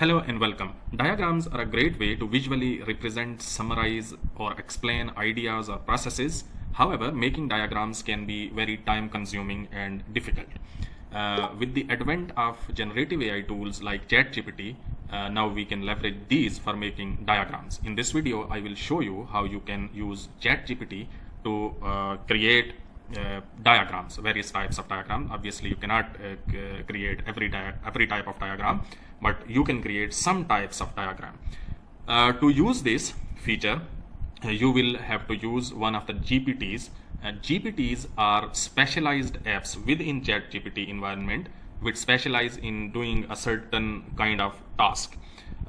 Hello and welcome. Diagrams are a great way to visually represent, summarize, or explain ideas or processes. However, making diagrams can be very time consuming and difficult. With the advent of generative AI tools like ChatGPT, now we can leverage these for making diagrams. In this video, I will show you how you can use ChatGPT to create diagrams, various types of diagram. Obviously, you cannot create every type of diagram, but you can create some types of diagram. To use this feature, you will have to use one of the GPTs. GPTs are specialized apps within ChatGPT environment which specialize in doing a certain kind of task.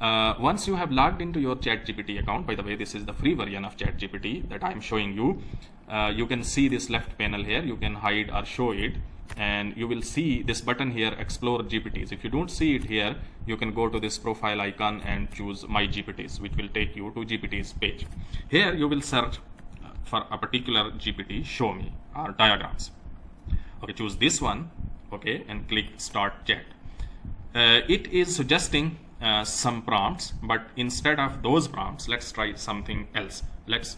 Once you have logged into your ChatGPT account, by the way, this is the free version of ChatGPT that I'm showing you. You can see this left panel here. You can hide or show it, and you will see this button here, Explore GPTs. If you don't see it here, you can go to this profile icon and choose My GPTs, which will take you to GPTs page. Here you will search for a particular GPT, show me, or diagrams. Okay, choose this one, okay, and click Start Chat. It is suggesting some prompts, but instead of those prompts, let's try something else. Let's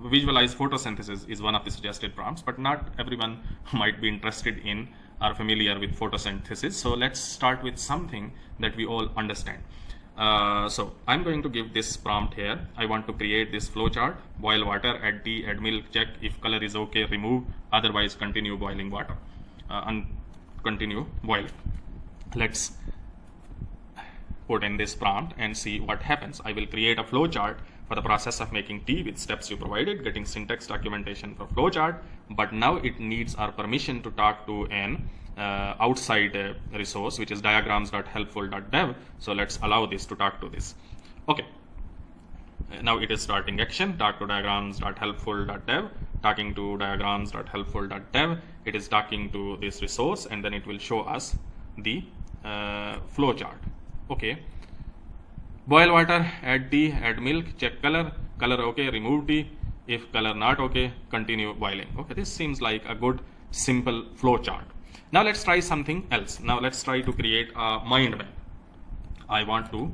visualize photosynthesis is one of the suggested prompts, but not everyone might be interested in or familiar with photosynthesis. So let's start with something that we all understand. So I'm going to give this prompt here. I want to create this flowchart: boil water, add tea, add milk, check if color is okay, remove, otherwise continue boiling water, and continue boiling. Let's put in this prompt and see what happens. I will create a flowchart for the process of making tea with steps you provided, getting syntax documentation for flowchart, but now it needs our permission to talk to an outside resource, which is diagrams.helpful.dev. So let's allow this to talk to this. Okay. Now it is starting action, talk to diagrams.helpful.dev, talking to diagrams.helpful.dev. It is talking to this resource, and then it will show us the flowchart. Okay. Boil water, add tea, add milk, check color, color okay, remove tea, if color not okay, continue boiling. Okay, this seems like a good simple flow chart. Now let's try something else. Now let's try to create a mind map. I want to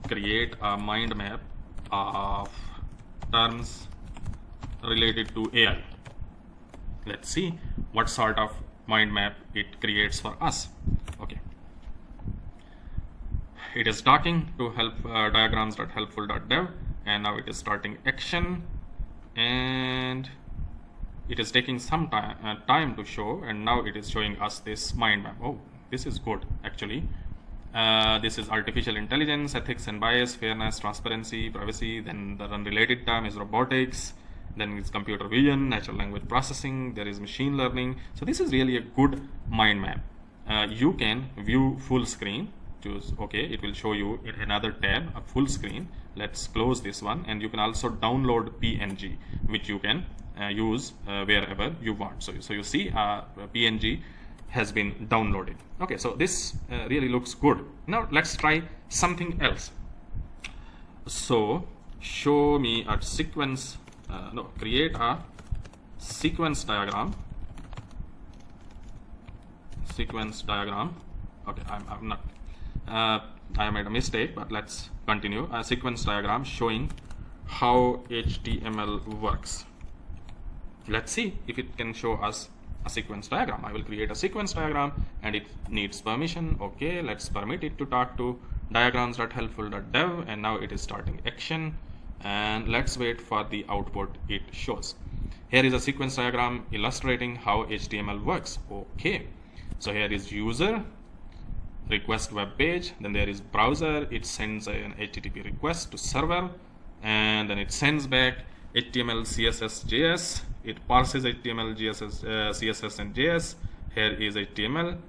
create a mind map of terms related to AI. Let's see what sort of mind map it creates for us. Okay. It is talking to diagrams.helpful.dev, and now it is starting action, and it is taking some time to show, and now it is showing us this mind map. Oh, this is good actually. This is artificial intelligence, ethics and bias, fairness, transparency, privacy. Then the unrelated term is robotics. Then it's computer vision, natural language processing. There is machine learning. So this is really a good mind map. You can view full screen. Choose okay, it will show you in another tab a full screen. Let's close this one, and you can also download PNG, which you can use wherever you want. So you see PNG has been downloaded. Okay, so this really looks good. Now let's try something else. So show me a sequence, create a sequence diagram. Sequence diagram. Okay, I'm not. I made a mistake, but let's continue. A sequence diagram showing how HTML works. Let's see if it can show us a sequence diagram. I will create a sequence diagram, and it needs permission. Okay, let's permit it to talk to diagrams.helpful.dev, and now it is starting action, and let's wait for the output it shows. Here is a sequence diagram illustrating how HTML works. Okay, so here is user, request web page, then there is browser. It sends an HTTP request to server, and then it sends back HTML, CSS, JS. It parses HTML, CSS and JS. Here is HTML.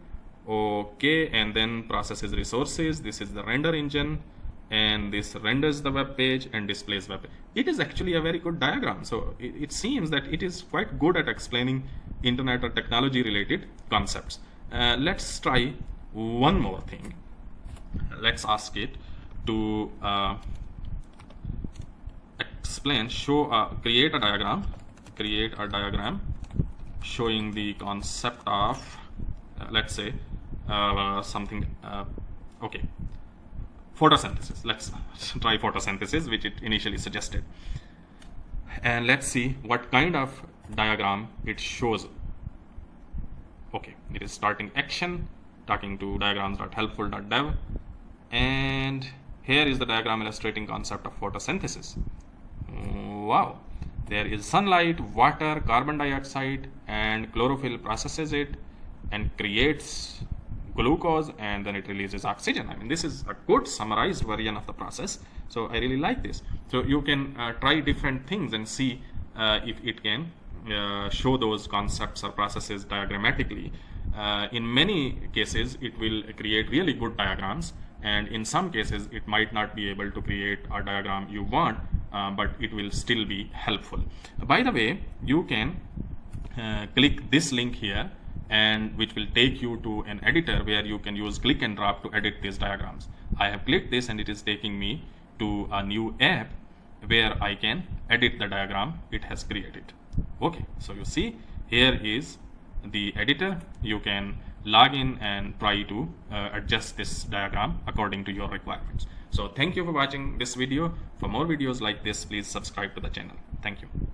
Okay, and then processes resources. This is the render engine, and this renders the web page and displays web page. It is actually a very good diagram. So it seems that it is quite good at explaining internet or technology related concepts. Let's try one more thing. Let's ask it to explain, create a diagram showing the concept of let's say something okay, photosynthesis. Let's try photosynthesis, which it initially suggested. And let's see what kind of diagram it shows. Okay, it is starting action, talking to diagrams.helpful.dev, and here is the diagram illustrating concept of photosynthesis. Wow, there is sunlight, water, carbon dioxide, and chlorophyll processes it and creates glucose, and then it releases oxygen. I mean, this is a good summarized version of the process, so I really like this. So you can try different things and see if it can show those concepts or processes diagrammatically. In many cases it will create really good diagrams, and in some cases it might not be able to create a diagram you want, but it will still be helpful. By the way, you can click this link here, and which will take you to an editor where you can use click and drop to edit these diagrams. I have clicked this and it is taking me to a new app where I can edit the diagram it has created. Okay, so you see here is the editor. You can log in and try to adjust this diagram according to your requirements. So thank you for watching this video. For more videos like this, please subscribe to the channel. Thank you.